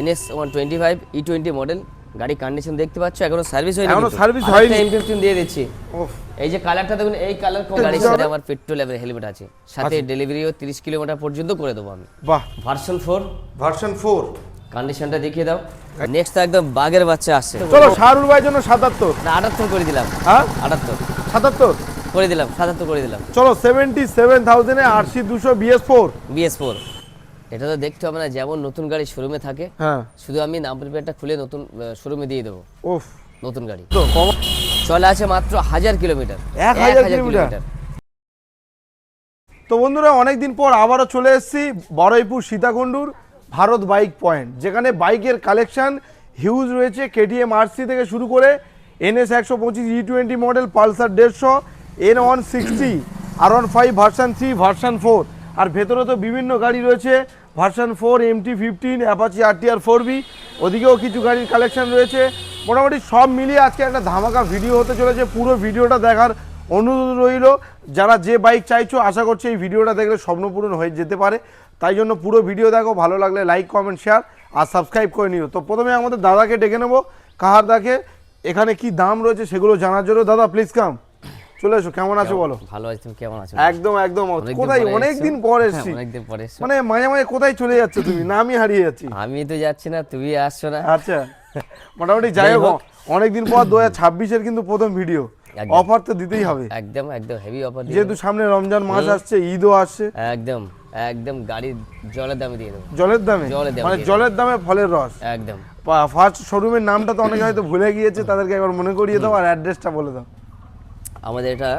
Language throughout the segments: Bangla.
NS 125 E20 model. গাড়ি কন্ডিশন দেখতে পাচ্ছ, এখনো সার্ভিস হয়নি, এখনো সার্ভিস হয়নি। M15 দিয়ে দিচ্ছি। ওফ, এই যে কালারটা দেখুন, এই কালার কোন গাড়ির সাথে আমার পেট্রোল লেভেল হেলমেট আছে, সাথে ডেলিভারিও 30 কিলোমিটার পর্যন্ত করে দেবো আমি। বাহ, ভার্সন 4 ভার্সন 4। কন্ডিশনটা দেখিয়ে দাও। নেক্সট একদম বাগের বাচ্চা আসছে। চলো শাহরুল ভাইয়ের জন্য 77। না 78 করে দিলাম। হ্যাঁ 78 77 করে দিলাম, 77 করে দিলাম। চলো 77,000 এ RC 200 BS4। BS4 এটা তো দেখতে হবে না, যেমন নতুন গাড়ি শোরুমে থাকে, হ্যাঁ শুধু আমি নাম্বার প্লেটটা খুলে নতুন শোরুমে দিয়ে দেবো। ওফ, নতুন গাড়ি তো চলে আছে মাত্র 1000 কিলোমিটার। 1000 কিলোমিটার। তো বন্ধুরা, অনেকদিন পর আবারও চলে এসেছি বড়াইপুর সীতাকুণ্ডুর ভারত বাইক পয়েন্ট, যেখানে বাইকের কালেকশন হিউজ রয়েছে। KTM RC থেকে শুরু করে NS 125 E20 model, Pulsar 150, N160, R15 version 3, version 4, আর ভেতরে তো বিভিন্ন গাড়ি রয়েছে, version 4, MT-15, Apache RTR 4B, ওদিকেও কিছু গাড়ির কালেকশন রয়েছে। মোটামুটি সব মিলিয়ে আজকে একটা ধামাকা ভিডিও হতে চলেছে। পুরো ভিডিওটা দেখার অনুরোধ রইল। যারা যে বাইক চাইছো, আশা করছি এই ভিডিওটা দেখলে স্বপ্নপূরণ হয়ে যেতে পারে। তাই জন্য পুরো ভিডিও দেখো, ভালো লাগলে লাইক, কমেন্ট, শেয়ার আর সাবস্ক্রাইব করে নিও। তো প্রথমে আমাদের দাদাকে ডেকে নেবো, কাহার দাকে, এখানে কি দাম রয়েছে সেগুলো জানার জন্য। দাদা প্লিজ কাম, চলে এসো। কেমন আছো বলো? ভালো আছি, তুমি কেমন আছো? একদম একদম। কোথায় অনেকদিন পর এসেছি, অনেকদিন পরে এসছো। মানে মাঝে মাঝে কোথায় চলে যাচ্ছ তুমি, না আমি হারিয়ে যাচ্ছি। আমি তো যাচ্ছি না, তুমি আসছো না। আচ্ছা, মোটামুটি যাই হোক, অনেকদিন পর 2026-এর কিন্তু প্রথম ভিডিও, একদম। অফার তো দিতেই হবে। একদম একদম হেভি অফার দিয়ে যেহেতু সামনে রমজান মাস আসছে, ঈদও আসছে। একদম একদম গাড়ি জলের দামে দিয়ে দেবো। জলের দামে, জলের দামে মানে দিয়ে জলের দামে ফলের রস। একদম। ফার্স্ট শোরুমের নামটা তো অনেকে হয়তো ভুলে গিয়েছে, তাদেরকে একবার মনে করিয়ে দাও আর অ্যাড্রেসটা বলে দাও। আমাদের এটা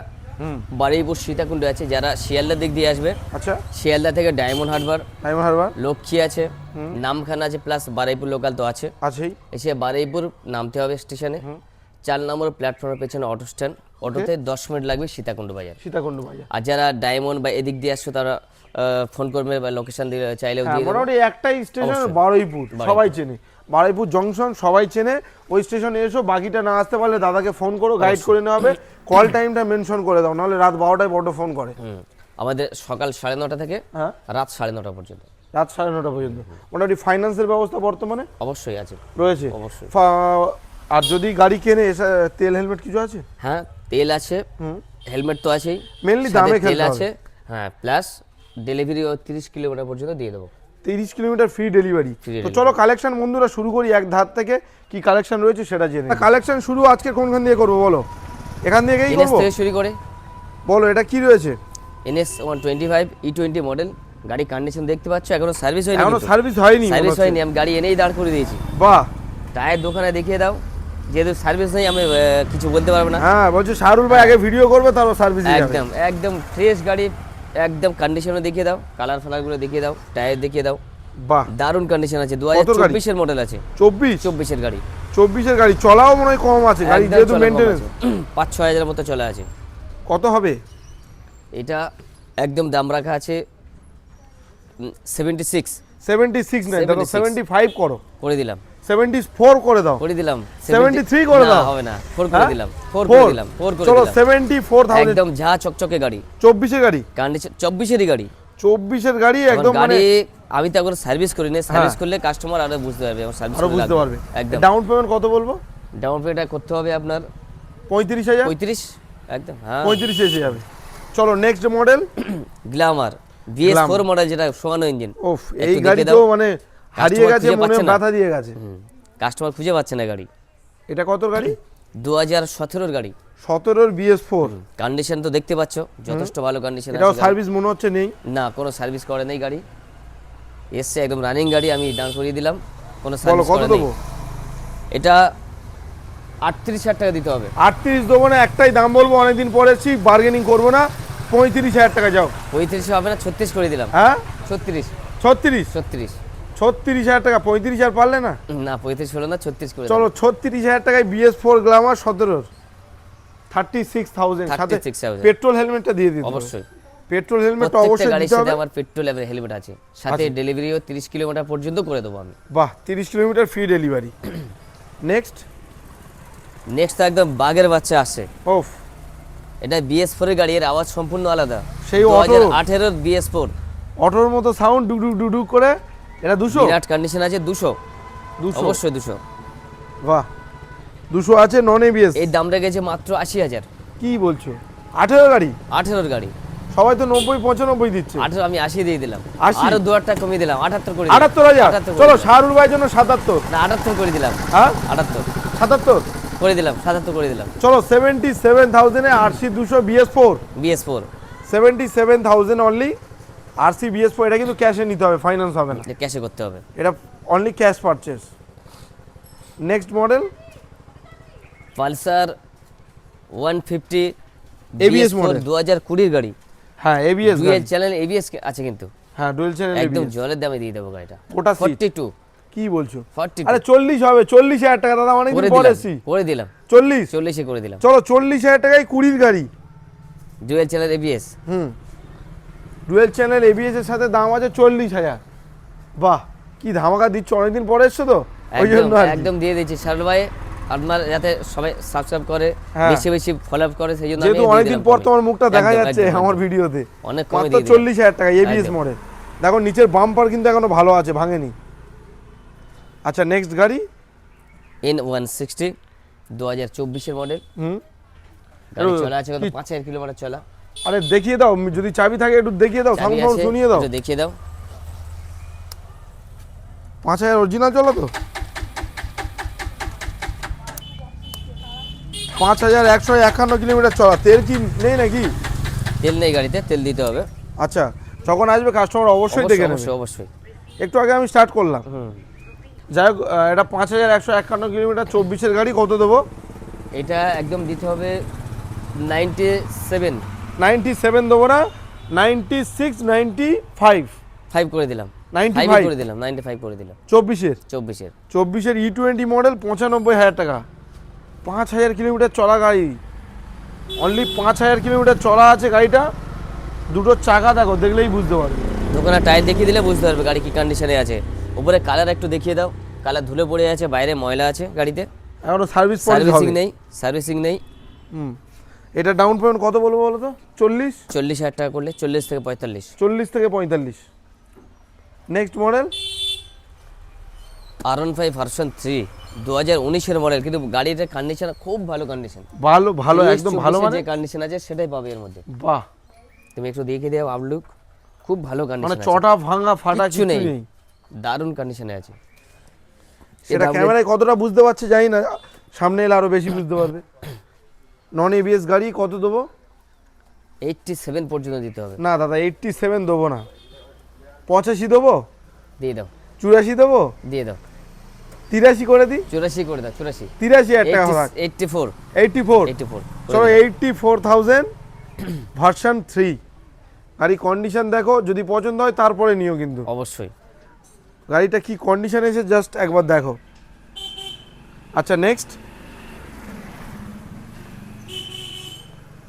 বারুইপুর সীতাকুণ্ডে আছে। যারা শিয়ালদার দিক দিয়ে আসবে, আচ্ছা, শিয়ালদা থেকে ডায়মন্ড হারবার, ডায়মন্ড হারবার, লক্ষ্মী আছে, নামখানা আছে, প্লাস বারুইপুর লোকাল তো আছে। আছেই। এসে বারুইপুর নামতে হবে স্টেশনে, 4 নম্বর প্ল্যাটফর্মের পেছনে অটো স্ট্যান্ড, অটোতে 10 মিনিট লাগবে সীতাকুণ্ড বাজার। সীতাকুণ্ড বাজার। আর যারা ডায়মন্ড বা এদিক দিয়ে আসছো, তারা ফোন করবে বা লোকেশন দিয়ে চাইলেও দিয়ে দেবো। মোটামুটি একটাই স্টেশন অবশ্যই। বারুইপুর, সবাই চেনে, বারুইপুর জংশন সবাই চেনে। ওই স্টেশনে এসো, বাকিটা না আসতে পারলে দাদাকে ফোন করো, গাইড করে নেওয়া হবে। কল টাইমটা মেনশন করে দাও, নাহলে রাত 12টায় বড় ফোন করে। আমাদের সকাল 9:30 থেকে হ্যাঁ, রাত 9:30 পর্যন্ত, রাত 9:30 পর্যন্ত। মোটামুটি ফাইন্যান্সের ব্যবস্থা বর্তমানে অবশ্যই আছে, রয়েছে। অবশ্যই। আর যদি গাড়ি কেনে, তেল হেলমেট কিছু আছে? হ্যাঁ, তেল আছে, হেলমেট তো আছেই, মেনলি সাথে দামে তেল খেলতে আছে। হবে। হ্যাঁ, প্লাস ডেলিভারি 30 কিলোমিটার পর্যন্ত দিয়ে দেবো। 30 কিলোমিটার ফ্রি ডেলিভারি। তো delivery। চলো কালেকশন বন্ধুরা শুরু করি এক ধার থেকে। কি কালেকশন রয়েছে সেটা জেনে। কালেকশন শুরু আজকে কোনখান দিয়ে করবো বলো? এখান থেকেই NS করবো, থেকে শুরু করে। বলো এটা কি রয়েছে? NS 125 E20 model. গাড়ি কন্ডিশন দেখতে পাচ্ছ, এখনো সার্ভিস হয়নি, এখনো সার্ভিস হয়নি। সার্ভিস হয়নি, আমি গাড়ি এনেই দাঁড় করে দিয়েছি। বাহ, টায়ার দোকানে দেখিয়ে দাও, যেহেতু সার্ভিস নেই আমি কিছু বলতে পারবো না। হ্যাঁ বলছো শাহরুল ভাই আগে ভিডিও করবে, তারপর সার্ভিস একদম একদম ফ্রেশ গাড়ি, একদম কন্ডিশনে দেখিয়ে দাও, কালার ফালারগুলো দেখিয়ে দাও, টায়ার দেখিয়ে দাও। বাহ, দারুণ কন্ডিশন আছে। কত গাড়ি? 2024 এর মডেল আছে। 24 এর গাড়ি। 24 এর গাড়ি চলাও মনে হয় কম আছে গাড়ি, একদম যেহেতু চলা কম মেইনটেনেন্স। আছে। 5-6 হাজারের মতো চলে আছে। কত হবে এটা? একদম দাম রাখা আছে 76 না, দেখো 75 করো, করে দিলাম। 74 করে দাও, করে দিলাম। 73 করে দাও। না হবে না, 4 করে হ্যাঁ? দিলাম, 4 করে দিলাম, 4 করে চলো দিলাম। 74,000। একদম ঝা চকচকে গাড়ি, 24 এর গাড়ি, কন্ডিশন 24 এরই গাড়ি। 24 এর গাড়ি একদম মানে গাড়ি আমি তো একবার সার্ভিস করি না, সার্ভিস করলে কাস্টমার আরো বুঝতে পারবে আমার সার্ভিস আরো বুঝতে পারবে। একদম। ডাউন পেমেন্ট কত বলবো? ডাউন পেমেন্ট করতে হবে আপনার 35,000। 35। একদম হ্যাঁ, 35 এসে যাবে। চলো next model, Glamour BS4 model, যেটা শোয়ানো ইঞ্জিন। ওফ, এই গাড়ি তো মানে হারিয়ে গেছে, মনে ব্যথা দিয়ে গেছে। কাস্টমার খুঁজে পাচ্ছে না গাড়ি। এটা কত গাড়ি? 2017 এর গাড়ি, 17 এর BS4। কন্ডিশন তো দেখতে পাচ্ছ, যথেষ্ট ভালো কন্ডিশন আছে। এটাও সার্ভিস মনে হচ্ছে নেই? না, কোনো সার্ভিস করে নেই গাড়ি, এসছে একদম রানিং গাড়ি, আমি ডাউন করিয়ে দিলাম, কোনো বলো সার্ভিস কত করে নেই। দেবো? এটা 38,000 টাকা দিতে হবে। 38 দেবো না, একটাই দাম বলবো, অনেকদিন পরে এসেছি, বার্গেনিং করবো না। 35,000 টাকা যাও। 35 হবে না, 36 করে দিলাম। হ্যাঁ 36 36,000 টাকা, 35,000 পারলে না? না 35 হলো না, 36 করে চলো 36,000 টাকায় BS4 গ্ল্যামার 17 36,000 সাথে 36,000 পেট্রোল হেলমেটটা দিয়ে দিতে হবে। অবশ্যই। পেট্রোল হেলমেট প্রত্যেকটা অবশ্যই গাড়ির দিতে সাথে হবে। আমার পেট্রোল লেভেল হেলমেট আছে, সাথে ডেলিভারিও 30 কিলোমিটার পর্যন্ত করে দেবো আমি। বাহ, 30 কিলোমিটার ফ্রি ডেলিভারি। নেক্সট একদম বাগের বাচ্চা আসছে। ওফ, এটা BS4 এর গাড়ি, এর আওয়াজ সম্পূর্ণ আলাদা। সেই 2018 BS4, অটোর মতো সাউন্ড, ডুক ডুক ডুক ডুক করে। এটা 200? বিরাট কন্ডিশন আছে, 200। 200 অবশ্যই 200। বাহ 200 আছে নন এবিএস। এই দাম রেখেছে মাত্র 80,000। কি বলছো 18 গাড়ি? 18 গাড়ি। সবাই তো 90 95 দিচ্ছে। 18 আমি 80 দিয়ে দিলাম, 80? আরো 2 টাকা কমিয়ে দিলাম, 78 করে দিলাম। 78,000 78 করে চলো দিলাম। শাহরুর ভাইয়ের জন্য 77। না 78 করে দিলাম। হ্যাঁ 78 77 করে দিলাম, 77 করে দিলাম। চলো 77,000 এ RC 200 BS4। BS4 77,000 only RC BS4। এটা কিন্তু ক্যাশে নিতে হবে, ফাইন্যান্স হবে না, ক্যাশে করতে হবে। এটা only cash purchase. Next model Pulsar 150 ABS model। 2020 গাড়ি। হ্যাঁ এবিএস ডুয়েল চ্যানেল ABS আছে কিন্তু, হ্যাঁ ডুয়েল চ্যানেল একদম এবিএস। জলের দামে দিয়ে দেবো গাড়িটা। ওটা সিট 42 কি বলছো? 42 আরে 40 হবে, 40,000 টাকা দাদা, অনেক করে দিন পরে দিলাম, এসছি। করে দিলাম 40 40 করে দিলাম। চলো 40,000 টাকায় 20 গাড়ি। Dual channel ABS। Dual channel ABS এর সাথে দাম আছে 40,000। বাহ কি ধামাকা দিচ্ছ, অনেকদিন পরে এসছো তো ওই একদম জন্য আর কি। একদম দিয়ে দিচ্ছি শাহরুল ভাই, আপনার যাতে সবাই সাবস্ক্রাইব করে, হ্যাঁ। বেশি বেশি ফলো আপ করে, সেই জন্য আমি যেহেতু দিয়ে অনেকদিন দিলাম পর কমে। তোমার মুখটা দেখা একদম, যাচ্ছে একদম, আমার একদম। ভিডিওতে। অনেক কমে মাত্র দিয়ে দিলাম। 40,000 টাকা এবিএস একদম। মডেল। দেখো নিচের বাম্পার কিন্তু এখনো ভালো আছে, ভাঙেনি। আচ্ছা নেক্সট গাড়ি N160 2024 এর মডেল। হুম গাড়ি চলা আছে কত? 5,000 কিলোমিটার চলা। আরে দেখিয়ে দাও, যদি চাবি থাকে একটু দেখিয়ে দাও, চাবি সাউন্ড আছে, শুনিয়ে দাও। একটু দেখিয়ে দাও। 5,000 অরিজিনাল চলো তো। 5,151 কিলোমিটার চলা। তেল কি নেই নাকি? তেল নেই গাড়িতে, তেল দিতে হবে। আচ্ছা যখন আসবে কাস্টমার অবশ্যই দেখে নেবে। অবশ্যই অবশ্যই। একটু আগে আমি স্টার্ট করলাম। যাই হোক এটা 5,151 কিলোমিটার 24-এর গাড়ি। কত দেবো? এটা একদম দিতে হবে 97 97 দেবো না, 96 95 5 করে দিলাম, 95 5 করে দিলাম, 95 করে দিলাম। 24-এর 24-এর E20 মডেল 95,000 টাকা। 5,000 কিলোমিটার চলা গাড়ি, অনলি 5,000 কিলোমিটার চলা আছে গাড়িটা। দুটো চাকা দেখো, দেখলেই বুঝতে পারবে। দোকানে টায়ার দেখিয়ে দিলে বুঝতে পারবে গাড়ি কি কন্ডিশনে আছে। উপরে কালার একটু দেখিয়ে দাও, কালার ধুলে পড়ে আছে, বাইরে ময়লা আছে গাড়িতে, এখনো সার্ভিস সার্ভিসিং নেই, সার্ভিসিং নেই। এটা ডাউন পেমেন্ট কত বলবো বলো তো? 40,000 টাকা করলে 40 থেকে 45। 40 থেকে 45। নেক্সট মডেল R15 ভার্সন 3 2019 এর মডেল, কিন্তু গাড়িটার কন্ডিশন খুব ভালো কন্ডিশন। ভালো ভালো একদম ভালো মানে যে কন্ডিশন আছে সেটাই পাবে এর মধ্যে। বাহ তুমি একটু দেখে দাও আউটলুক, খুব ভালো মানে কন্ডিশন আছে, চটা ভাঙা ফাটা কিচ্ছু কিছু নেই, নেই। দারুণ কন্ডিশনে আছে। সেটা ক্যামেরায় কতটা বুঝতে পারছে জানি না, সামনে এলে আরো বেশি বুঝতে পারবে। নন এবিএস গাড়ি কত দেবো? 87 পর্যন্ত দিতে হবে। না দাদা 87 দেবো না, 85 দেবো, দিয়ে দাও, 84 দেবো, দিয়ে দাও, 83 করে দিই। 84 করে দাও, 84 83,000 টাকা থাক। 84 84 84 চলো 84,000 ভার্সন 3 গাড়ি। কন্ডিশন দেখো, যদি পছন্দ হয় তারপরে নিও কিন্তু। অবশ্যই। গাড়িটা কি কন্ডিশন এসে জাস্ট একবার দেখো। আচ্ছা নেক্সট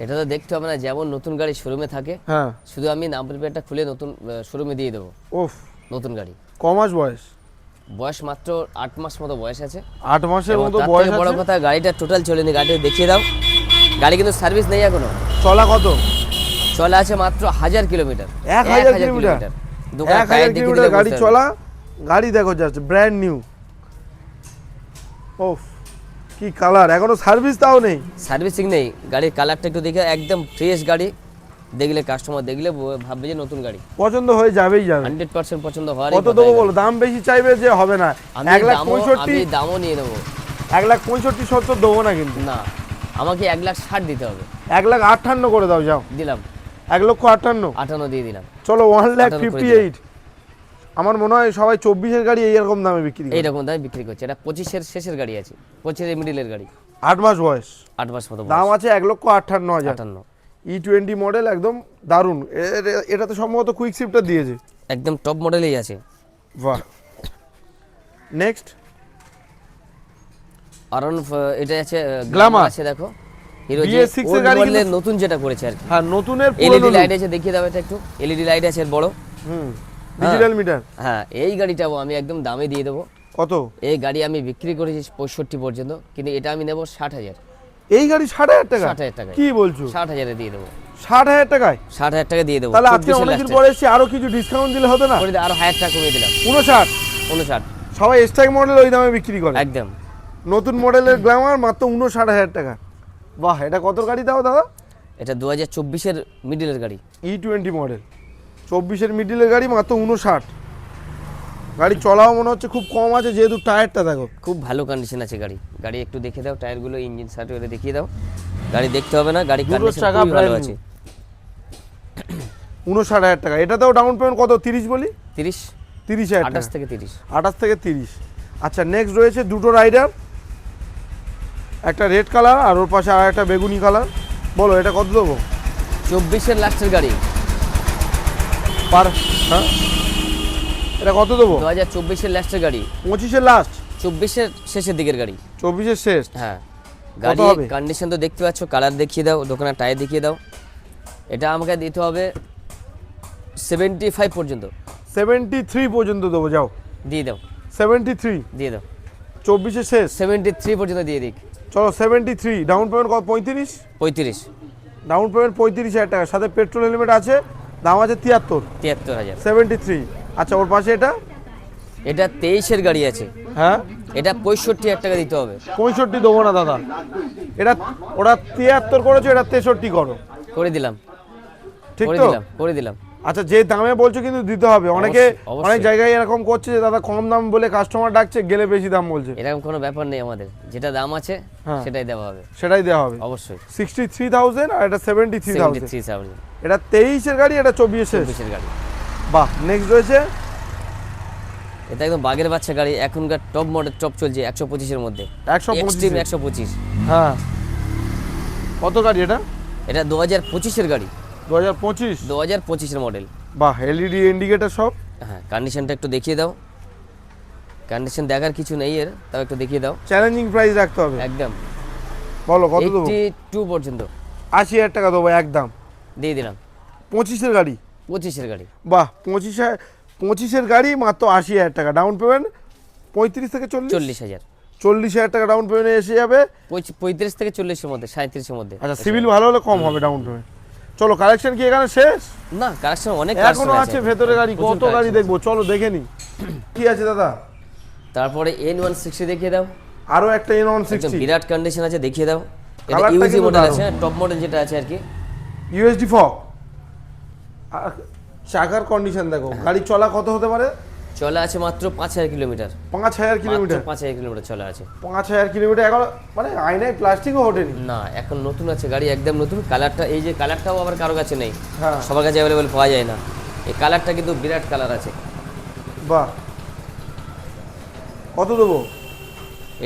এটা তো দেখতে হবে না, যেমন নতুন গাড়ি শোরুমে থাকে, হ্যাঁ শুধু আমি নাম্বার প্লেটটা খুলে নতুন শোরুমে দিয়ে দেবো। ওফ নতুন গাড়ি, কমাস বয়স, বয়স মাত্র 8 মাস মতো বয়স আছে। 8 মাসের এবং মতো তার বয়স থেকে বড় আছে। কথা, গাড়িটা টোটাল চলেনি, গাড়িটা দেখিয়ে দাও। গাড়ি কিন্তু সার্ভিস নেই এখনো, চলা কত? চলা আছে মাত্র 1000 কিলোমিটার। 1000 কিলোমিটার, দোকানে 1000 টায়ার দেখিয়ে কিলোমিটার দিলে গাড়ি বুঝতে চলা। পারবে। গাড়ি দেখো জাস্ট ব্র্যান্ড নিউ। ওফ কি কালার, এখনো সার্ভিস তাও নেই। সার্ভিসিং নেই, গাড়ির কালারটা একটু দেখে, একদম ফ্রেশ গাড়ি। দেখলে কাস্টমার দেখলে ভাববে যে নতুন গাড়ি। পছন্দ হয়ে যাবেই যাবে। 100% পছন্দ হওয়ার। কত দেবো বলো? দাম বেশি চাইবে যে হবে না। আমি 1,65,000 দামও নিয়ে নেবো। 1,65,000 দেবো না কিন্তু। না, আমাকে 1,60,000 দিতে হবে। 1,58,000 করে দাও, যাও। দিলাম 1,58,000 58 দিয়ে দিলাম। চলো 58,000 করে 1,58,000। আমার মনে হয় সবাই 24-এর গাড়ি এইরকম দামে বিক্রি করে। এইরকম দামে বিক্রি করছে। এটা 25-এর শেষের গাড়ি আছে, 25-এর মিডিলের গাড়ি, 8 মাস বয়স, 8 মাস মতো দাম বয়স। আছে 1,58,000। 58 E20 মডেল, একদম দারুণ। এটা তো সম্ভবত কুইক শিফটার দিয়েছে। একদম টপ মডেলেই আছে। বাহ নেক্সট এটা আছে Glamour আছে, দেখো হিরো BS6 এর গাড়ি কিন্তু- নতুন যেটা করেছে আর কি। হ্যাঁ নতুনের এলইডি পুরনো লাইট আছে, দেখিয়ে দাও এটা একটু। এলইডি লাইট আছে এর বড়। Digital meter. হ্যাঁ, এই গাড়িটাও আমি একদম দামে দিয়ে দেবো। কত? এই গাড়ি আমি বিক্রি করেছি 65 পর্যন্ত, কিন্তু এটা আমি নেবো 60,000। এই গাড়ি 60,000 টাকা? 60,000 টাকায়। কি বলছো? 60,000 দিয়ে দেবো। 60,000 টাকায়? 60,000 টাকা দিয়ে দেবো। তাহলে আজকে 24-এর অনেকদিন last এ। পরে এসেছি, আরো কিছু ডিসকাউন্ট দিলে হতো না? করে দিয়ে আরো 1000 টাকা কমিয়ে দিলাম। 59 59 সবাই স্ট্রাইক মডেল ওই দামে বিক্রি করে। একদম নতুন মডেলের গ্ল্যামার মাত্র 59,000 টাকা। বাহ, এটা কত গাড়ি দাও দাদা? এটা 2024-এর মিডিলের গাড়ি। E20 মডেল, 24-এর মিডিলের গাড়ি, মাত্র 59। গাড়ি চলাও মনে হচ্ছে খুব কম আছে, যেহেতু টায়ারটা দেখো খুব ভালো কন্ডিশন আছে গাড়ি। গাড়ি একটু দেখে দাও, টায়ারগুলো, ইঞ্জিন সার্টিফিকেট দেখিয়ে দাও। গাড়ি দেখতে হবে না, গাড়ি দুটো কন্ডিশন চাকা খুবই ভালো brand আছে। 59,000 টাকা। এটাতেও ডাউন পেমেন্ট কত? 30 বলি, 30, 30,000 টাকা, 28 থেকে 30। 28 থেকে 30। আচ্ছা, নেক্সট রয়েছে দুটো রাইডার, একটা রেড কালার আর ওর পাশে আর একটা বেগুনি কালার। বলো এটা কত দেবো? 24-এর লাস্টের গাড়ি। পার হ্যাঁ, এটা কত দেবো? 2024-এর লাস্টের গাড়ি, 25-এর লাস্ট, 24-এর শেষের দিকের গাড়ি। 24-এর শেষ। হ্যাঁ, কত গাড়ি হবে? কন্ডিশন তো দেখতে পাচ্ছ, কালার দেখিয়ে দাও, দোকানের টায়ার দেখিয়ে দাও। এটা আমাকে দিতে হবে 75 পর্যন্ত। 73 পর্যন্ত দেবো, যাও দিয়ে দাও, 73। দিয়ে দাও, 24-এর শেষ, 73 পর্যন্ত দিয়ে দিক। চলো 73। ডাউন পেমেন্ট কত? 35। 35, ডাউন পেমেন্ট 35,000 টাকা, সাথে পেট্রোল হেলমেট আছে, দাম আছে 73। 73,000। 73। আচ্ছা, ওর পাশে এটা? এটা 23-এর গাড়ি আছে, হ্যাঁ, এটা 65,000 টাকা দিতে হবে। 65 দেবো না দাদা, এটা ওরা 73 করেছো, এটা 63 করো, করে দিলাম, ঠিক করে তো? দিলাম, করে দিলাম। আচ্ছা, যে দামে বলছো কিন্তু দিতে হবে। অনেকে অবশ্যই। অনেক জায়গায় এরকম করছে যে দাদা কম দাম বলে কাস্টমার ডাকছে, গেলে বেশি দাম বলছে। এরকম কোনো ব্যাপার নেই, আমাদের যেটা দাম আছে হ্যাঁ। সেটাই দেওয়া হবে। সেটাই দেওয়া হবে। অবশ্যই। 63,000 আর এটা 73,000। 73,000। এটা 23-এর গাড়ি, এটা 24-এর শেষ। 24-এর গাড়ি। বাহ, নেক্সট রয়েছে এটা একদম বাগের বাচ্চা গাড়ি, এখনকার টপ মডেল, টপ চলছে 125-এর মধ্যে। 125। 125। হ্যাঁ, কত গাড়ি এটা? এটা 2025-এর গাড়ি, 2025। 2025-এর মডেল। বাহ, এলইডি ইন্ডিকেটর সব। হ্যাঁ, কন্ডিশনটা একটু দেখিয়ে দাও। কন্ডিশন দেখার কিছু নেই এর, তাও একটু দেখিয়ে দাও। চ্যালেঞ্জিং প্রাইস রাখতে হবে। একদম বলো কত দেবো? 82 পর্যন্ত 80,000 টাকা দেবো একদম। দিয়ে দিলাম। 25-এর গাড়ি। 25-এর গাড়ি। বাহ, 25-এর গাড়ি, মাত্র 80,000 টাকা। ডাউন পেমেন্ট 35 থেকে 40। 40,000। 40,000 টাকা ডাউন পেমেন্টে এসে যাবে। 35 থেকে 40-এর মধ্যে, 37-এর মধ্যে। আচ্ছা, সিভিল ভালো হলে কম হবে ডাউন পেমেন্ট। চলো, কালেকশন কি এখানে শেষ? না, কালেকশন অনেক এখনো আছে ভেতরে গাড়ি, প্রচুর কত গাড়ি collection দেখবো, চলো দেখে নি কি আছে দাদা। তারপরে N160 দেখিয়ে দাও। আরো একটা একদম N160 বিরাট কন্ডিশন আছে, দেখিয়ে দাও। এটা কালারটা ইউজি কিন্তু মডেল দারুণ। আছে, টপ মডেল যেটা আছে আর কি। USD fog. চাকার কন্ডিশন দেখো, গাড়ি চলা কত হতে পারে? চলা আছে মাত্র 5,000 কিলোমিটার। 5,000 কিলোমিটার। 5,000 কিলোমিটার চলা আছে। 5,000 কিলোমিটার এখন, মানে আয়নায় প্লাস্টিকও ওঠেনি। না, এখন নতুন আছে গাড়ি, একদম নতুন। কালারটা, এই যে কালারটাও আবার কারো কাছে নেই, হ্যাঁ। সবার কাছে অ্যাভেলেবেল পাওয়া যায় না। এই কালারটা কিন্তু বিরাট কালার আছে। বাহ, কত দেবো?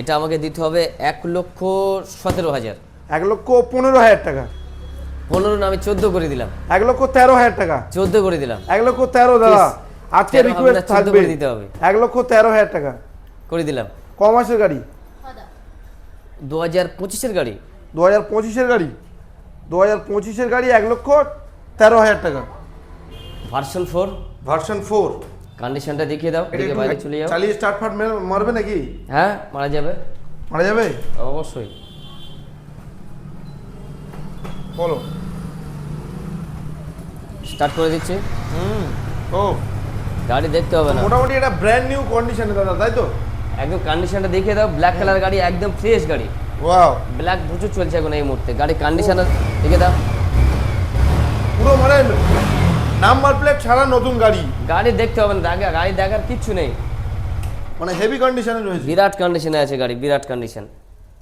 এটা আমাকে দিতে হবে 1,17,000। 1,15,000 টাকা। 15 না, আমি 14 করে দিলাম। 1,13,000 টাকা। 14 করে দিলাম। 1,13,000 দাদা, আজকে 13 হবে না, রিকোয়েস্ট 14 থাকবে। করে দিতে হবে। 1,13,000 টাকা করে দিলাম। ক মাসের গাড়ি? 2025-এর গাড়ি। 2025-এর গাড়ি। 2025-এর গাড়ি 1,13,000 টাকা। ভার্সন 4। ভার্সন 4। কন্ডিশনটা দেখিয়ে দাও, দেখে বাইরে চলে যাও। চালিয়ে স্টার্ট ফাট মারবে নাকি? হ্যাঁ, মারা যাবে, মারা যাবে? অবশ্যই। বলো। স্টার্ট করে দিচ্ছি। ও, গাড়ি দেখতে হবে না, মোটামুটি এটা ব্র্যান্ড নিউ কন্ডিশনে দাদা, তাই তো? একদম কন্ডিশনটা দেখিয়ে দাও। ব্ল্যাক কালার গাড়ি, একদম ফ্রেশ গাড়ি। ওয়াও, ব্ল্যাক প্রচুর চলছে এখন এই মুহূর্তে। গাড়ি কন্ডিশনার দেখে দাও। পুরো মানে নাম্বার প্লেট ছাড়া নতুন গাড়ি, গাড়ি দেখতে হবে না, গাড়ি দেখার কিচ্ছু নেই, মানে হেভি কন্ডিশনে রয়েছে। বিরাট কন্ডিশনে আছে গাড়ি, বিরাট কন্ডিশন।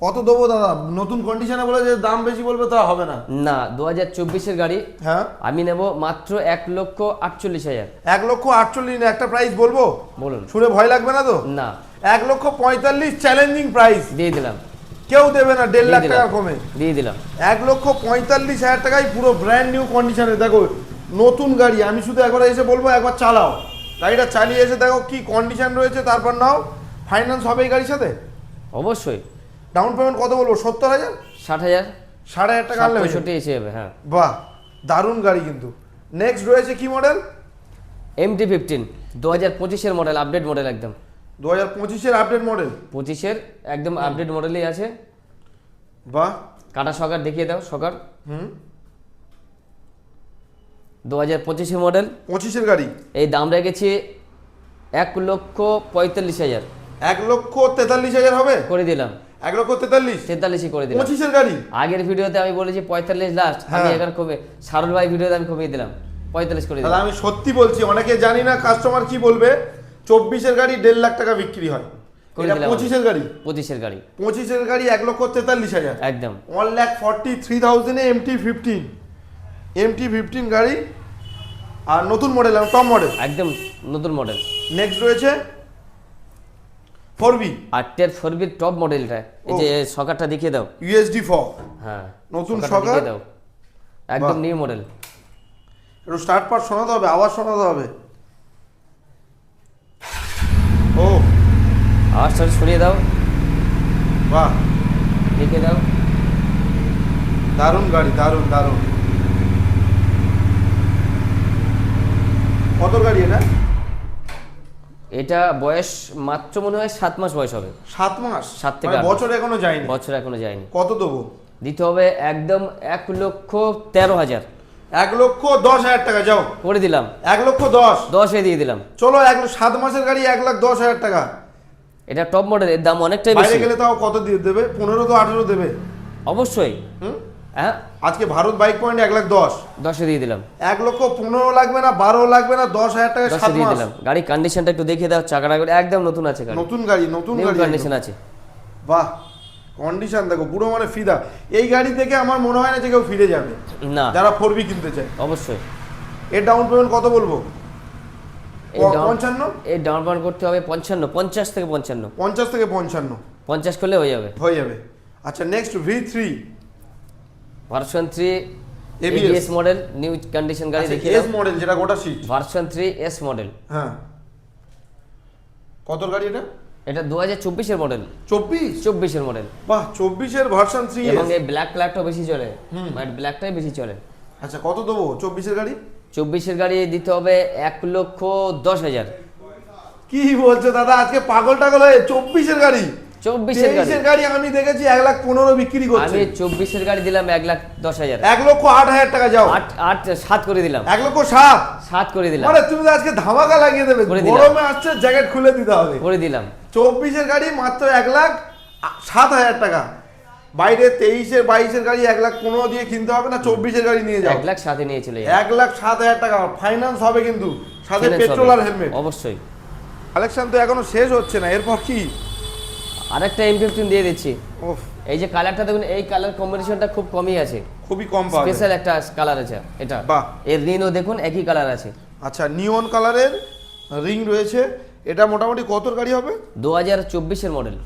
কত দেবো দাদা? নতুন কন্ডিশনে বলে যে দাম বেশি বলবে তা হবে না। না, 2024-এর গাড়ি। হ্যাঁ, আমি নেব মাত্র 1,48,000। 1,48,000 একটা প্রাইস বলবো? বলুন। শুনে ভয় লাগবে না তো? না, 1,45,000 চ্যালেঞ্জিং প্রাইস। দিয়ে দিলাম। কেউ দেবে না 1.5 লাখ দিয়ে টাকা দিলাম। কমে। দিয়ে দিলাম। 1,45,000 টাকায় পুরো ব্র্যান্ড নিউ কন্ডিশনে। দেখো, নতুন গাড়ি, আমি শুধু একবার এসে বলবো একবার চালাও গাড়িটা, চালিয়ে এসে দেখো কি কন্ডিশন রয়েছে, তারপর নাও। ফাইন্যান্স হবে এই গাড়ির সাথে? অবশ্যই। ডাউন পেমেন্ট কত বলবো? 70,000? 60,000? 60,000 টাকা আনলে হয়ে যাবে। 65 এসে যাবে। হ্যাঁ, বাহ, দারুণ গাড়ি কিন্তু। নেক্সট রয়েছে কি মডেল? MT-15, 2025-এর মডেল, আপডেট মডেল একদম। 2025-এর আপডেট মডেল। 25-এর একদম আপডেট মডেলই আছে। বাহ, কাটা সকার দেখিয়ে দাও, সকার। 2025-এর মডেল। 25-এর গাড়ি। এই দাম রেখেছি 1,45,000 1,43,000 হবে, করে দিলাম। 1,43,000 43 করে দিলাম। 25-এর গাড়ি। আগের ভিডিওতে আমি বলেছি 45 লাস্ট, আমি হ্যাঁ। এখানে কমে সারুল ভাই ভিডিওতে আমি কমিয়ে দিলাম, 45 করে তাহলে দিলাম। আমি সত্যি বলছি, অনেকে জানি না কাস্টমার কি বলবে, 24-এর গাড়ি 1.5 লাখ টাকা বিক্রি হয়, করে এটা দিলাম 25-এর গাড়ি। 25-এর গাড়ি 25-এর গাড়ি 1,43,000, একদম। 1,43,000 এ MT-15 গাড়ি, আর নতুন মডেল, টপ মডেল, একদম নতুন মডেল। নেক্সট রয়েছে 4B, আর টের 4B টপ মডেলটা, এই যে সকারটা দেখিয়ে দাও। USD ফগ, হ্যাঁ নতুন সকারটা সকার। দেখিয়ে দাও, একদম বাহ। New model. একটু স্টার্ট পার্ট শোনাতে হবে, আওয়াজ শোনাতে হবে। ও আওয়াজটা শুনিয়ে দাও, বাহ, দেখিয়ে দাও। দারুণ গাড়ি, দারুণ দারুণ। কত গাড়ি এটা? এটা বয়স মাত্র মনে হয় 7 মাস বয়স হবে। 7 মাস, 7 থেকে মানে 8 বছর এখনো যায়নি। বছর এখনো যায়নি। কত দেবো? দিতে হবে একদম 1,13,000 1,10,000 টাকা, যাও করে দিলাম। 1,10,000, 10 দিয়ে দিলাম। চলো 7 মাসের গাড়ি 1,10,000 টাকা। এটা টপ মডেল, এর দাম অনেকটাই বাইরে বেশি। গেলে তাও কত দিয়ে দেবে? 15 তো 18 দেবে। অবশ্যই। হুম, হ্যাঁ আজকে ভারত বাইক পয়েন্ট 1,10,000, 10 দিয়ে দিলাম। 1,15,000 লাগবে না, 12 লাগবে না, 10,000 টাকা 10 7 দিয়ে মাস। দিলাম। গাড়ি কন্ডিশনটা একটু দেখিয়ে দাও, চাকাটা একদম নতুন আছে গাড়ি, নতুন গাড়ি, নতুন নিউ গাড়ি কন্ডিশন একদম। আছে। বাহ, কন্ডিশন দেখো পুরো মানে ফিদা। এই গাড়ি থেকে আমার মনে হয় না যে কেউ ফিরে যাবে, না যারা 4B কিনতে চায়। অবশ্যই। এর ডাউন পেমেন্ট কত বলবো? এই ডাউন 55, এই ডাউন পেমেন্ট করতে হবে 55, 50 থেকে 55, 50 থেকে 55 50 করলে হয়ে যাবে। হয়ে যাবে। আচ্ছা, next V3 version 3 ABS ABS model, new condition গাড়ি দেখিয়ে এস দাও। মডেল, যেটা গোটা সিট। Version 3 S model. হ্যাঁ, কত গাড়ি এটা? এটা 2024 এর মডেল, 24? 24 এর মডেল। বাহ, 24-এর ভার্সন 3 এবং এই ব্ল্যাক কালারটা বেশি চলে, মানে ব্ল্যাকটাই বেশি চলে। আচ্ছা, কত দেবো 24-এর গাড়ি? 24 এর গাড়ি দিতে হবে 1,10,000। কি বলছো দাদা, আজকে পাগল টাগল হয়ে 24-এর গাড়ি? 24 এর গাড়ি 23-এর গাড়ি আমি দেখেছি 1,15,000 বিক্রি করছে। আমি 24 এর গাড়ি দিলাম 1,10,000। 1,08,000 টাকা, যাও 7 করে দিলাম। 1,07,000, 7 করে দিলাম। মানে তুমি তো আজকে ধামাকা লাগিয়ে দেবে। করে দিলাম। গরমে আসছে, জ্যাকেট খুলে দিতে হবে। করে দিলাম। 24-এর গাড়ি মাত্র 1,07,000 টাকা। বাইরে 23-এর 22-এর গাড়ি 1,15,000 দিয়ে কিনতে হবে না, 24-এর গাড়ি নিয়ে যাও। 1,07,000 নিয়ে চলে যাবে। 1,07,000 টাকা ফাইন্যান্স হবে, কিন্তু সাথে Finance পেট্রোল হবে, আর হেলমেট। অবশ্যই। কালেকশন তো এখনো শেষ হচ্ছে না, এরপর কি? আরেকটা M15 দিয়ে দিচ্ছি। ওফ, এই যে কালারটা দেখুন, এই কালার কম্বিনেশনটা খুব কমই আছে, খুবই কম পাওয়া যায়। স্পেশাল একটা কালার আছে এটা। বাহ। এর রিনও দেখুন একই কালার আছে। আচ্ছা, নিয়ন কালারের রিং রয়েছে। এটা মোটামুটি কতর গাড়ি হবে? 2024 এর মডেল।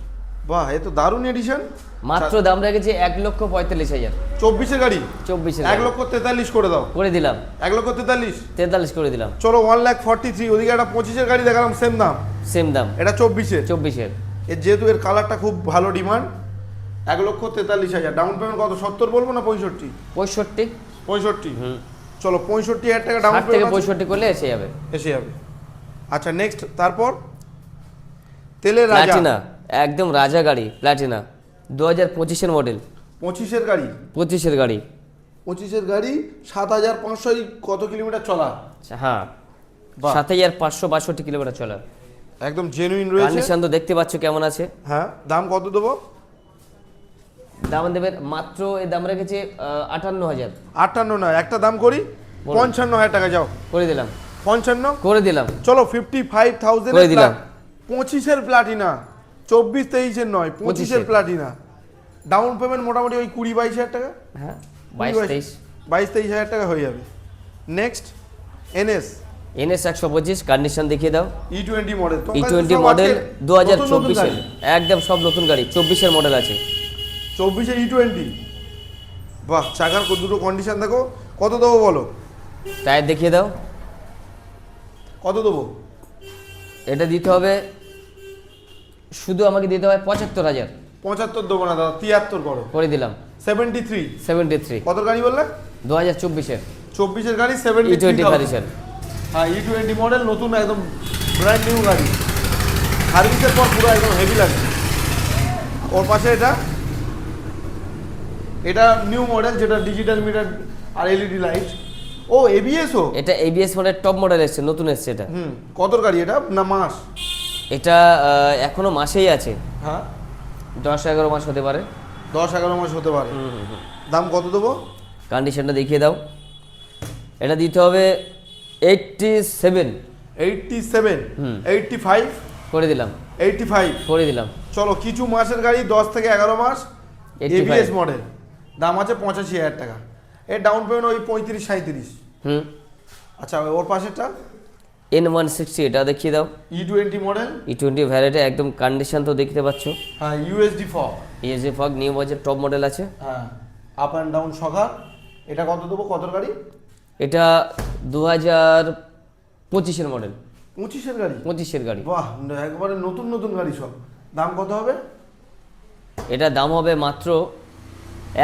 বাহ, এ তো দারুণ এডিশন। মাত্র দাম রেখেছি 1,45,000। 24-এর গাড়ি 24 এর 1,43,000 করে দাও। করে দিলাম। 1,43,000, 43 করে দিলাম। চলো 1,43,000। ওদিকে একটা 25-এর গাড়ি দেখালাম, সেম দাম, সেম দাম, এটা 24-এর। 24 এর। এর যেহেতু এর কালারটা খুব ভালো ডিমান্ড, 1,43,000। ডাউন পেমেন্ট কত, 70 বলবো না 65? 65। 65, চলো 65,000 টাকা ডাউন 60 থেকে পেমেন্ট 65 করলে এসে যাবে। এসে যাবে। আচ্ছা, নেক্সট, তারপর তেলের রাজা, প্লাটিনা, একদম রাজা গাড়ি, প্লাটিনা 2025 এর মডেল। 25-এর গাড়ি 25 এর গাড়ি। 25-এর গাড়ি 7,500 কত কিলোমিটার চলা? হ্যাঁ, বাহ। 7,562 কিলোমিটার চলা। একদম জেনুইন রয়েছে। কন্ডিশন তো দেখতে পাচ্ছ কেমন আছে। হ্যাঁ, দাম কত দেবো? দাম দেবেন মাত্র, এর দাম রেখেছি 58,000। 58 নয়, একটা দাম করি, 55,000 টাকা, যাও করে দিলাম। 55, করে দিলাম। চলো 55,000 করে দিলাম। 25-এর প্লাটিনা, 24-23-এর নয়, 25-এর প্লাটিনা। ডাউন পেমেন্ট মোটামুটি ওই 20-22,000 টাকা। হ্যাঁ, 22-23। 22-23,000 টাকা হয়ে যাবে। নেক্সট, NS NS 125 কন্ডিশন দেখিয়ে দাও। E20 model. E20 মডেল 2024 এর, একদম সব নতুন গাড়ি। 24 এর মডেল আছে। 24-এর E20, বাহ, চাকার দুটো কন্ডিশন দেখো। কত দেবো বলো? টায়ার দেখিয়ে দাও। কত দেবো? এটা দিতে হবে, শুধু আমাকে দিতে হবে 75,000। 75 দেবো না দাদা, 73 করো। করে দিলাম। 73, 73। কত গাড়ি বললে? 2024 এর 24-এর গাড়ি E20 73,000। ভার্সন। হ্যাঁ, E20 মডেল, নতুন একদম ব্র্যান্ড নিউ গাড়ি। সার্ভিসের পর পুরো একদম হেভি লাগে। ওর পাশে এটা নিউ মডেল, যেটা ডিজিটাল মিটার আর LED লাইট। ও এবিএস ও এটা এবিএস মডেল টপ মডেল এসছে, নতুন এসছে এটা। কতর গাড়ি এটা না মাস? এটা এখনো মাসেই আছে, হ্যাঁ 10-11 মাস হতে পারে। 10-11 মাস হতে পারে। দাম কত দেবো? কন্ডিশনটা দেখিয়ে দাও। এটা দিতে হবে 87। 87, 85 করে দিলাম, 85 করে দিলাম। চলো কিছু মাসের গাড়ি 10 থেকে 11 মাস 85 এবিএস মডেল, দাম আছে 85,000 টাকা। এর ডাউন পেমেন্ট ওই 35-37। আচ্ছা ওর পাশেরটা N160 এটা দেখিয়ে দাও। E20 মডেল, E20 ভ্যারিয়েন্টে একদম কন্ডিশন তো দেখতে পাচ্ছ। হ্যাঁ USD fog, ESG fog new budget top model আছে। হ্যাঁ আপ অ্যান্ড ডাউন সকার। এটা কত দেবো? কতর গাড়ি? এটা 2025-এর মডেল, 25-এর গাড়ি। 25-এর গাড়ি। বাহ, একবারে নতুন নতুন গাড়ি সব। দাম কত হবে? এটা দাম হবে মাত্র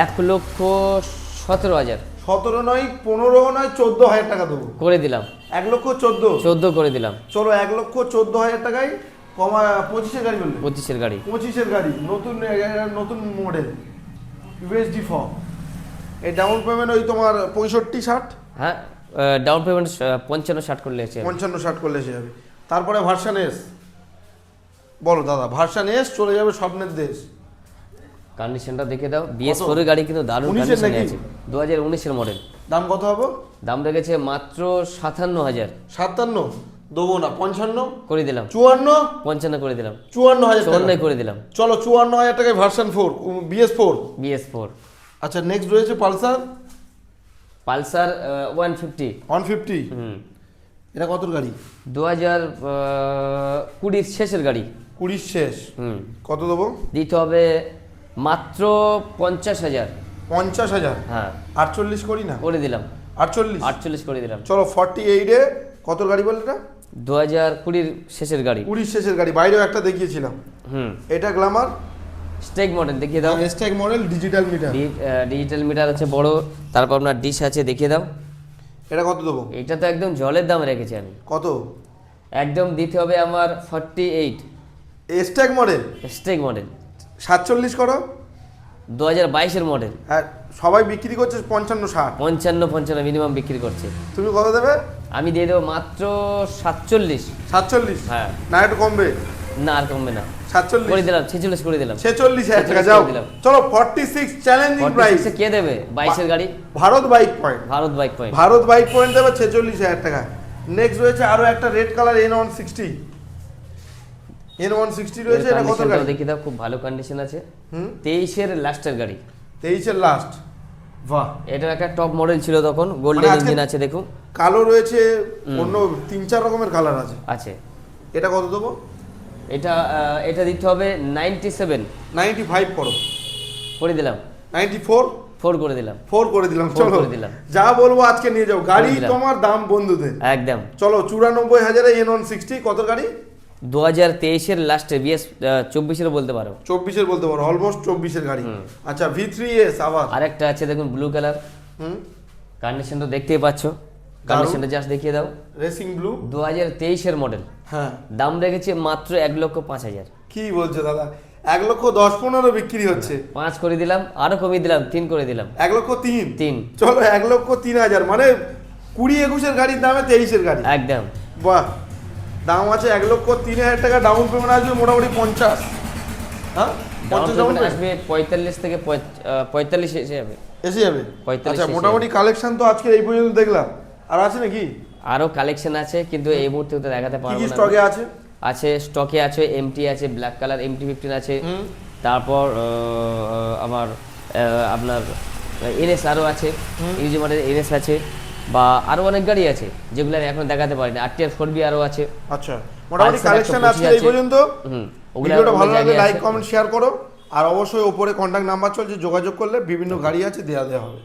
1,17,000। 17 নয়, 15 নয়, 14,000 টাকা দেবো। করে দিলাম, 1,14,000। 14 করে দিলাম। চলো 1,14,000 টাকায় কমা 25-এর গাড়ি বললি? 25-এর গাড়ি। 25-এর গাড়ি, নতুন নতুন মডেল ইউএসডি ফগ। এই ডাউন পেমেন্ট ওই তোমার 65-60। হ্যাঁ ডাউন পেমেন্ট 55-60 করলে এসে 55-60 করলে এসে যাবে। তারপরে ভার্সন এস, বলো দাদা। ভার্সন এস চলে যাবে স্বপ্নের দেশ। কন্ডিশনটা দেখে দাও। BS4 এর গাড়ি কিন্তু দারুণ 19-এর কন্ডিশনে নাকি? আছে, 2019-এর মডেল। দাম কত হবে? দাম রেখেছে মাত্র 57,000। 57 দেবো না, 55 করে দিলাম, 54 55 করে দিলাম, 54,000 টাকা 54 করে দিলাম। চলো 54,000 টাকায় ভার্সন 4 BS4। BS4। আচ্ছা নেক্সট রয়েছে পালসার। পালসার 150। 150 এটা কতর গাড়ি? 2020 শেষের গাড়ি। 20 শেষ। কত দেবো? দিতে হবে মাত্র 50,000। 50,000? হ্যাঁ 48 করি না? করে দিলাম, 48। 48 করে দিলাম। চলো 48-এ কত গাড়ি বললে এটা? 2020 শেষের গাড়ি। 20 শেষের গাড়ি, বাইরেও একটা দেখিয়েছিলাম। এটা গ্ল্যামার স্টেক মডেল দেখিয়ে দাও। Stack model, digital meter. Digital meter আছে বড়, তারপর আপনার ডিশ আছে দেখিয়ে দাও। এটা কত দেবো? এটা তো একদম জলের দাম রেখেছি আমি। কত? একদম দিতে হবে আমার 48। স্ট্যাক মডেল স্টেক মডেল 47 করো। 2022-এর মডেল। আর সবাই বিক্রি করছে 55-60। 55 মিনিমাম বিক্রি করছে। তুমি কত দেবে? আমি দিয়ে দেবো মাত্র 47। 47? হ্যাঁ না একটু কমবে? না আর কমবে না, 47 করে দিলাম, 46 করে দিলাম। 46,000 টাকা 46 যাও। করে দিলাম। চলো 46 চ্যালেঞ্জিং প্রাইস। 46 কে দেবে? 22-এর গাড়ি, Bharat bike point. Bharat bike point. Bharat bike point দেবে 46,000 টাকা। নেক্সট রয়েছে আরো একটা রেড কালার N160। N160 রয়েছে, এটা কত গাড়ি? দেখি দাও, খুব ভালো কন্ডিশন আছে। 23-এর লাস্টের গাড়ি। 23-এর লাস্ট। বাহ, এটা একটা টপ মডেল ছিল তখন, গোল্ডেন মানে আজকে ইঞ্জিন আছে দেখুন। কালো রয়েছে, অন্য 3-4 রকমের কালার আছে। আছে। এটা কত দেবো? এটা দিতে হবে 97। 95 করো। করে দিলাম, 94? 4 করে দিলাম। 4 করে দিলাম। 4 চলো করে দিলাম। যা বলবো আজকে নিয়ে যাও, গাড়ি দিলাম। তোমার, দাম বন্ধুদের। একদম। চলো 94,000-এ N160 কত গাড়ি? 2023-এর লাস্টে, BS 24-এর বলতে পারো। 24-এর বলতে পারো, অলমোস্ট 24-এর গাড়ি। আচ্ছা V3S আবার। আরেকটা আছে দেখুন, ব্লু কালার। কন্ডিশন তো দেখতেই পাচ্ছ, কন্ডিশনটা জাস্ট দেখিয়ে দাও। রেসিং ব্লু, 2023-এর মডেল। হ্যাঁ। দাম রেখেছে মাত্র 1,05,000। কি বলছো দাদা? 1,10,15 বিক্রি হচ্ছে। 5 করে দিলাম, আরো কমিয়ে দিলাম, 3 করে দিলাম। 1,03,000? 3। চলো 1,03,000, মানে 20-21-এর গাড়ির দামে 23-এর গাড়ি। একদম। বাহ, দাম আছে 1,03,000 টাকা। ডাউন পেমেন্ট আসবে মোটামুটি 50। হ্যাঁ 50 ডাউন পেমেন্ট আসবে 45 থেকে 45 এসে যাবে। এসে যাবে। 45 আচ্ছা এসে মোটামুটি কালেকশন তো আজকে এই পর্যন্ত দেখলাম, আর আছে নাকি? আরো কালেকশন আছে, কিন্তু এই মুহূর্তে তো দেখাতে কি পারবো কি না। স্টকে আছে? আছে স্টকে আছে MT আছে, ব্ল্যাক কালার MT-15 আছে। তারপর আমার আপনার NS আরও আছে, ইউজি মডেল NS আছে, বা আরো অনেক গাড়ি আছে যেগুলো আমি এখন দেখাতে পারিনি। RTR 4B আরও আছে। আচ্ছা মোটামুটি কালেকশন আজকে এই পর্যন্ত। ভিডিওটা ভালো লাগলে লাইক কমেন্ট শেয়ার করো, আর অবশ্যই ওপরে কন্ট্যাক্ট নাম্বার চলছে, যোগাযোগ করলে বিভিন্ন গাড়ি আছে দেওয়া হবে।